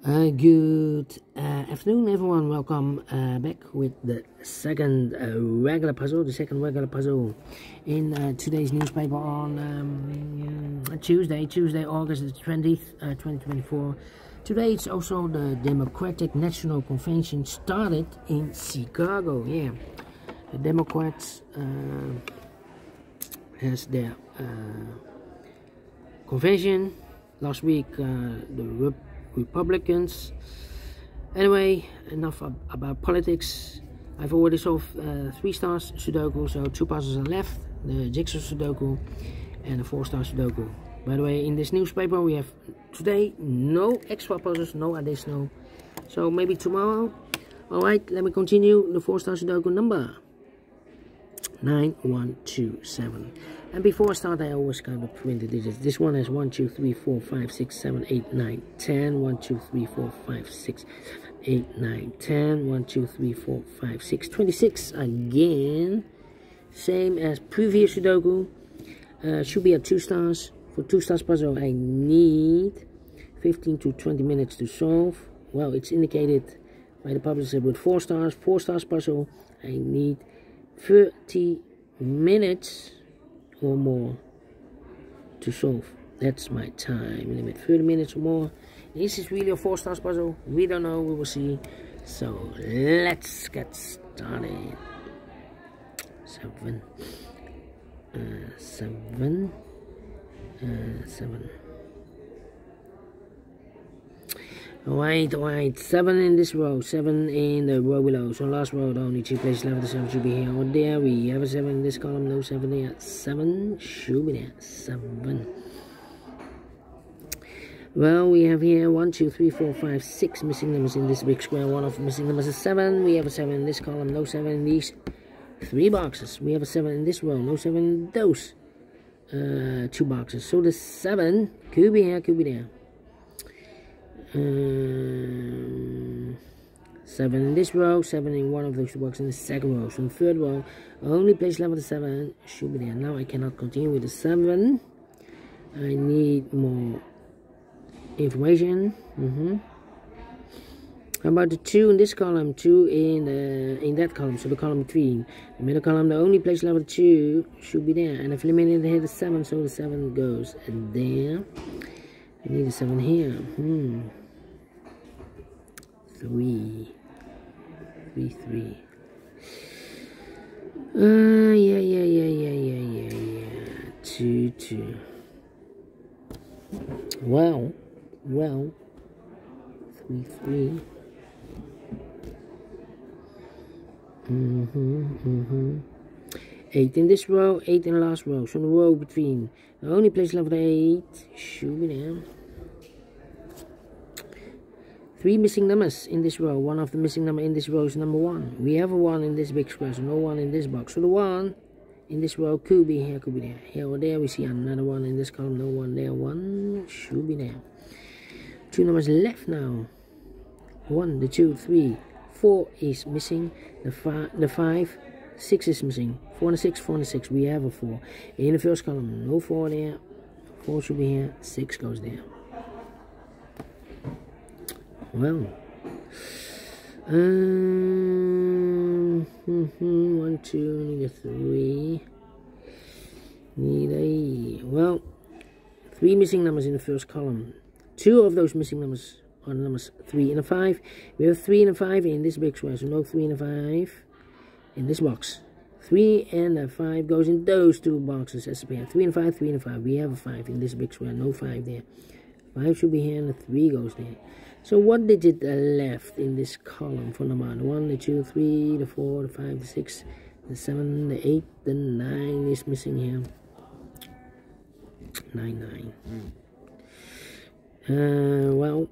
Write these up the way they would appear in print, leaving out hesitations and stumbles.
Good afternoon, everyone. Welcome back with the second regular puzzle. In today's newspaper on Tuesday, August the 20th, 2024. Today it's also the Democratic National Convention started in Chigago. Yeah, the Democrats has their convention last week. The Republicans. Anyway, enough about politics. I've already solved 3 stars Sudoku, so 2 puzzles are left, the JigSaw Sudoku and the 4 stars Sudoku. By the way, in this newspaper we have today no extra puzzles, no additional, so maybe tomorrow. Alright, let me continue. The 4 stars Sudoku number 9127. And before I start, I always kind of print the digits. This one has 1, 2, 3, 4, 5, 6, 7, 8, 9, 10. 1, 2, 3, 4, 5, 6, 8, 9, 10. 1, 2, 3, 4, 5, 6, 26 again. Same as previous Sudoku. Should be at 2 stars. For 2 stars puzzle, I need 15 to 20 minutes to solve. Well, it's indicated by the publisher with 4 stars. 4 stars puzzle, I need 30 minutes or more to solve. That's my time limit, 30 minutes or more. This is really a 4 stars puzzle. We don't know, we will see. So let's get started. 7 Alright, 7 in this row, 7 in the row below. So last row, the only 2 places left, the 7 should be here or there. We have a 7 in this column, no 7 there. 7 should be there, 7. Well, we have here 1, 2, 3, 4, 5, 6 missing numbers in this big square. One of the missing numbers is 7. We have a 7 in this column, no 7 in these 3 boxes. We have a 7 in this row, no 7 in those 2 boxes. So the 7 could be here, could be there. 7 in this row, 7 in one of those 2 boxes in the second row. So in the third row, only place level the 7 should be there. Now I cannot continue with the 7. I need more information. How about the 2 in this column, 2 in that column, so the column 3. The middle column, the only place level 2 should be there. And I've eliminated here the 7, so the 7 goes there. I need a 7 here. 3. 2. Well. 3. 8 in this row, 8 in the last row. So the row between the only place level 8 should be there. 3 missing numbers in this row. One of the missing number in this row is number 1. We have a 1 in this big square, so no 1 in this box. So the 1 in this row could be here, could be there. Here or there, we see another 1 in this column, no 1 there. 1 should be there. 2 numbers left now. 1, the 2, 3, 4 is missing. The 5, 6 is missing. 4 and 6, 4 and 6. We have a 4 in the first column. No 4 there. 4 should be here. 6 goes there. Well, 1, 2, need a 3. Need a 3 missing numbers in the first column. 2 of those missing numbers are the numbers 3 and a 5. We have 3 and a 5 in this big square, so no 3 and a 5 in this box. 3 and a 5 goes in those 2 boxes as a pair. 3 and 5, 3 and 5. We have a 5 in this big square, no 5 there. 5 should be here and the 3 goes there. So what digit left in this column for number 1, the 2, 3, the 4, the 5, the 6, the 7, the 8, the 9 is missing here. 9. Well,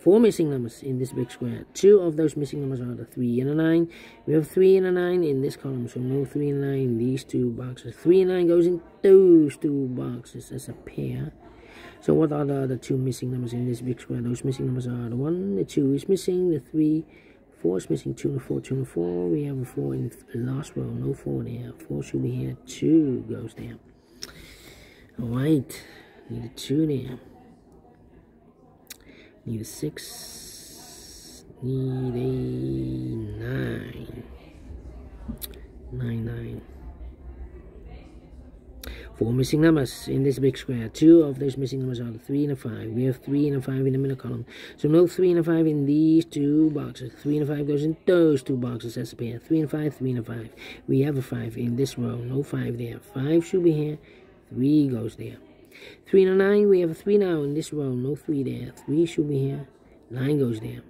4 missing numbers in this big square. 2 of those missing numbers are the 3 and a 9. We have 3 and a 9 in this column, so no 3 and 9 in these 2 boxes. 3 and 9 goes in those 2 boxes as a pair. So what are the other 2 missing numbers in this big square? Those missing numbers are the 1, the 2 is missing, the 3, 4 is missing, 2 and 4, 2 and 4. We have a 4 in the last row, no 4 there. 4 should be here, 2 goes there. Alright, need a 2 there. Need a 6. Need a 9. 9, 9. 4 missing numbers in this big square. 2 of those missing numbers are the 3 and a 5. We have 3 and a 5 in the middle column. So no 3 and a 5 in these 2 boxes. 3 and a 5 goes in those 2 boxes as a pair. 3 and 5, 3 and a 5. We have a 5 in this row. No 5 there. 5 should be here. 3 goes there. 3 and a 9. We have a 3 now in this row. No 3 there. 3 should be here. 9 goes there.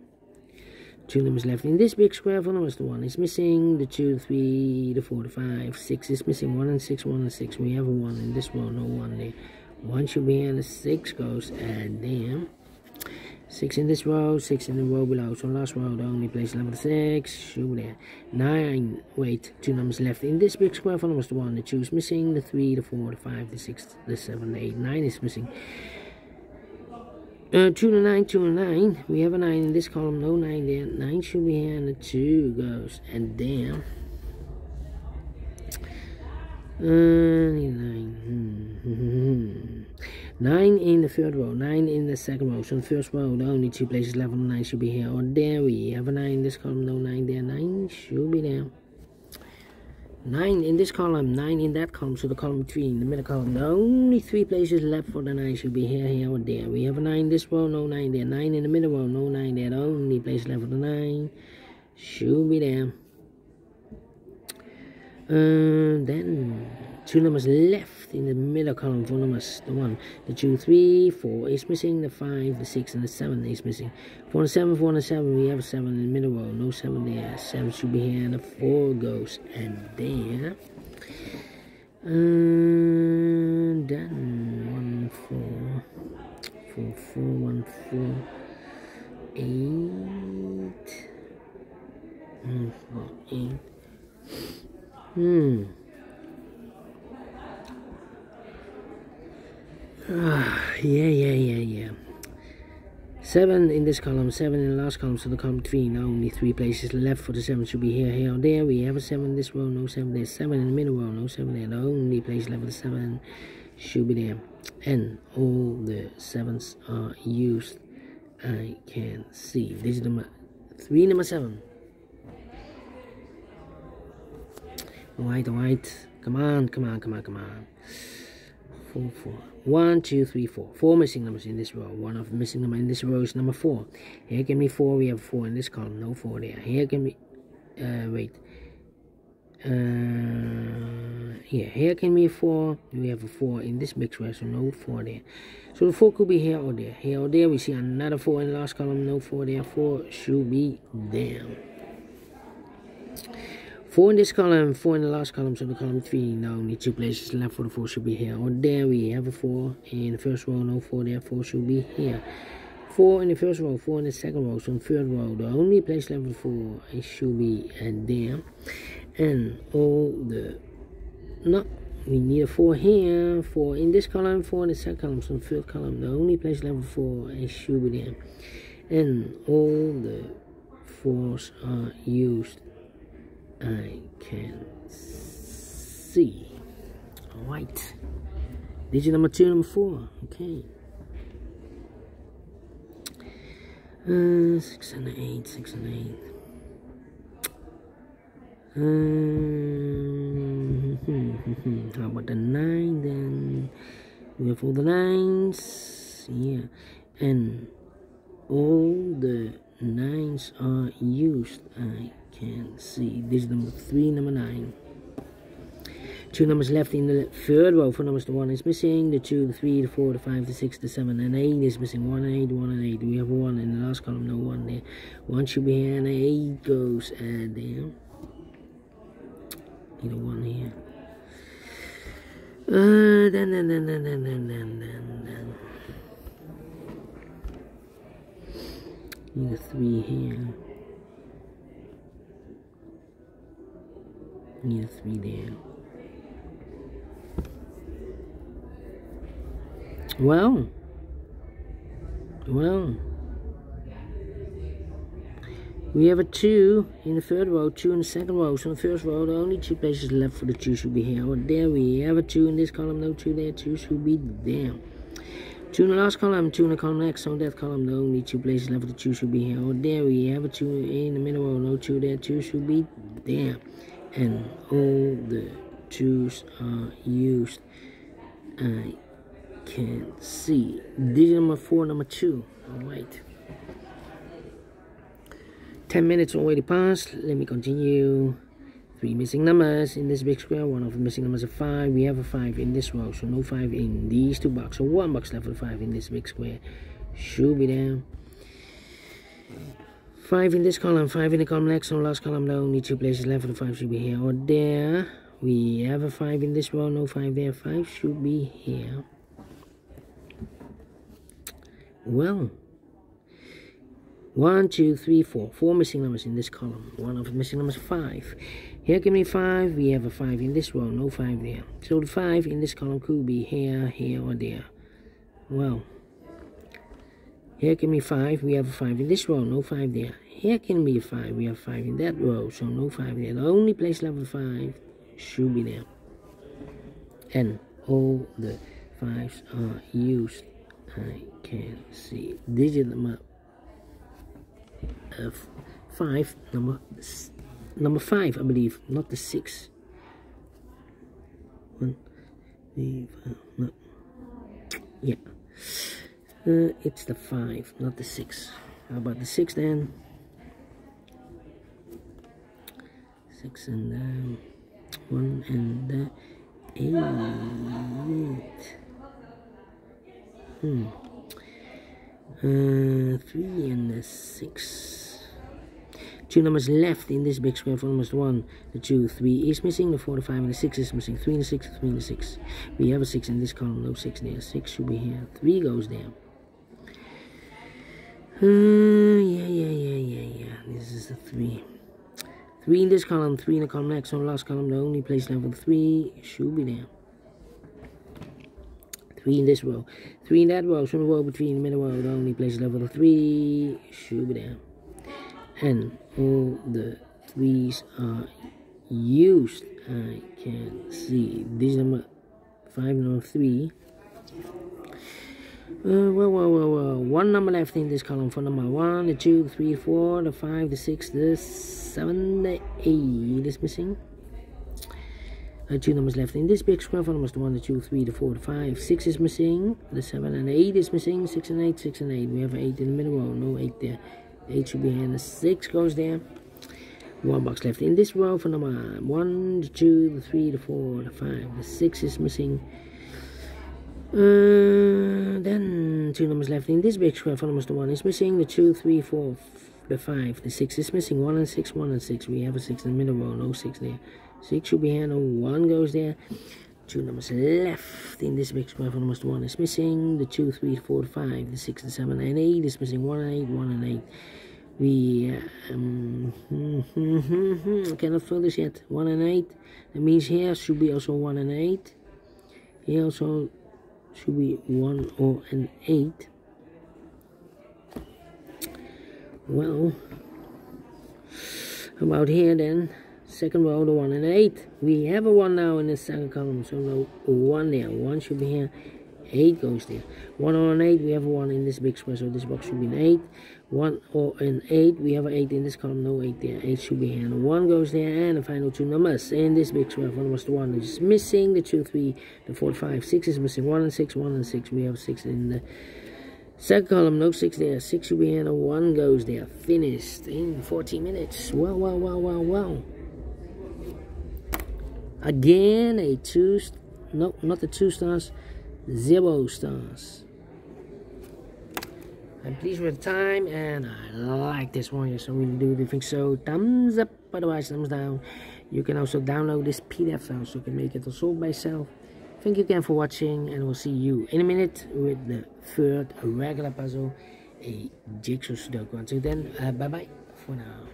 2 numbers left in this big square. 4 numbers, the 1 is missing, the 2, 3, the 4, the 5, 6 is missing, 1 and 6, 1 and 6. We have a 1 in this row, no 1 there. 1 should be here, and the 6 goes, and there. 6 in this row, 6 in the row below. So last row, the only place level 6, should be there. 9, wait, 2 numbers left in this big square. 4 numbers, the 1, the 2 is missing, the 3, the 4, the 5, the 6, the 7, the 8, 9 is missing. 2 to 9, 2 to 9. We have a 9 in this column, no 9 there. 9 should be here, and the 2 goes, and there. 9 in the third row, 9 in the second row. So in the first row, the only 2 places left on the 9 should be here or there. We have a 9 in this column, no 9 there. 9 should be there. 9 in this column, 9 in that column, so the column between, the middle column, the only 3 places left for the 9 should be here, here, or there. We have a 9 in this row, no 9 there. 9 in the middle row, no 9 there. The only place left for the 9 should be there. Then 2 numbers left in the middle column. 4 numbers, the 1, the 2, 3, 4 is missing, the 5, the 6, and the 7 is missing. 4 and 7, 4 and 7, we have a 7 in the middle row, no 7 there. 7 should be here, and the 4 goes, and there. And then 1, 4, 4, 4, 1, 4, 8, 1, 4, 8. Yeah. 7 in this column, 7 in the last column, so the column between, only 3 places left for the 7 should be here, here, or there. We have a 7 in this row, no 7 there. 7 in the middle row, no 7 there. The only place left for the 7 should be there. And all the 7s are used. I can see. This is number 3, number 7. Alright. Come on. 4, 4. 1, 2, 3, 4. 4 missing numbers in this row. One of the missing number in this row is number 4. Here can be 4. We have 4 in this column. No 4 there. Here can be. Here can be 4. We have a 4 in this big square, so no 4 there. So the 4 could be here or there. Here or there. We see another 4 in the last column. No 4 there. 4 should be there. 4 in this column, 4 in the last column, so the column 3, now only 2 places left for the 4 should be here or there. We have a 4 in the first row, no 4 there, 4 should be here. 4 in the first row, 4 in the second row, so in the third row, the only place left for 4, it should be there. And all the, no, we need a 4 here, 4 in this column, 4 in the second column, so in the third column, the only place left for 4, it should be there. And all the 4s are used. I can see. Alright. Digit number 2, number 4. Okay. 6 and 8, 6 and 8. How about the 9 then? We have all the 9s. Yeah. And all the 9s are used. I can see. This is number 3, number 9. 2 numbers left in the third row. 4 numbers, the 1 is missing, the 2, the 3, the 4, the 5, the 6, the 7, and 8 is missing. 1 and 8, 1 and 8. We have a 1 in the last column, no 1 there. 1 should be here, and 8 goes there. Need a 1 here. Then. Need a 3 here. Need a 3 there. Well, we have a 2 in the third row, 2 in the second row. So in the first row, the only 2 places left for the 2 should be here or there. We have a 2 in this column, no 2 there, 2 should be there. 2 in the last column, 2 in the column next. On that column, the only 2 places left for the 2 should be here. Oh, there we have a 2 in the middle row. No 2 there. 2 should be there. And all the 2's are used. I can see. Digit number 4, number 2. Alright. 10 minutes already passed. Let me continue. 3 missing numbers in this big square. One of the missing numbers is 5. We have a 5 in this row, so no 5 in these 2 boxes. So 1 box left for the 5 in this big square. Should be there. 5 in this column, 5 in the column next. On the last column, the only 2 places left for the 5 should be here or there. We have a 5 in this row, no 5 there. 5 should be here. Well, 1, 2, 3, 4. 4 missing numbers in this column. One of the missing numbers is 5. Here give me 5. We have a 5 in this row, no 5 there. So the 5 in this column could be here, here, or there. Well, here give me 5. We have a 5 in this row, no 5 there. Here can be a 5. We have 5 in that row, so no 5 there. The only place left for 5 should be there. And all the 5's are used. I can see. Digit number 5, number 5, I believe, not the 6. 1, 3, 5, no. Yeah, it's the 5, not the 6. How about the 6 then? 6 and 1 and 8. 3 and 6. 2 numbers left in this big square. 4 numbers 1, the 2, 3 is missing. The 4, the 5, and the 6 is missing. 3 and the 6, 3 and the 6. We have a 6 in this column. No 6 there. 6 should be here. 3 goes there. Yeah. This is the 3. 3 in this column. 3 in the column next. On the last column, the only place left for the 3 should be there. 3 in this row. 3 in that row. So the row between the middle row, the only place left for the 3 should be there. And all the 3's are used. I can see. This is number 5, number 3. Well. 1 number left in this column for number 1, the 2, the 3, the 4, the 5, the 6, the 7, the 8 is missing. 2 numbers left in this big square. 4 numbers, the 1, the 2, 3, the 4, the 5, 6 is missing. The 7 and the 8 is missing. 6 and 8, 6 and 8. We have an 8 in the middle row. No 8 there. 8 should be here, and the 6 goes there. 1 box left in this row for number 1, the 2, the 3, the 4, the 5, the 6 is missing. Then 2 numbers left in this big square. 4 numbers, the 1 is missing. The 2, 3, 4, the 5, the 6 is missing. 1 and 6, 1 and 6. We have a 6 in the middle row. No 6 there. 6 should be here. No 1 goes there. 2 numbers left in this big square. 4 numbers, the 1 is missing. The 2, 3, 4, 5, the 6, the 7, and 8 is missing. 1 and 8, 1 and 8. We cannot fill this yet. 1 and 8. That means here should be also 1 and 8. Here also should be 1 or an 8. Well, about here then. Second row, the 1 and 8. We have a 1 now in the second column, so no 1 there. 1 should be here. 8 goes there. 1 or an 8, we have a 1 in this big square, so this box should be an 8. 1 or an 8, we have an 8 in this column, no 8 there. 8 should be here, and 1 goes there, and the final 2 numbers in this big square. 1 was the 1 is missing, the 2, 3, the 4, 5, 6 is missing. 1 and 6, 1 and 6, we have 6 in the second column, no 6 there. 6 should be here, and 1 goes there. Finished in 40 minutes. Well. Again, a 2, no, not the 2 stars, 0 stars. I'm pleased with the time, and I like this one. Yes, I really do. If you think so, thumbs up. Otherwise, thumbs down. You can also download this PDF file, so you can make it also by yourself. Thank you again for watching, and we'll see you in a minute with the third regular puzzle, a JigSaw Sudoku. Until then, bye-bye for now.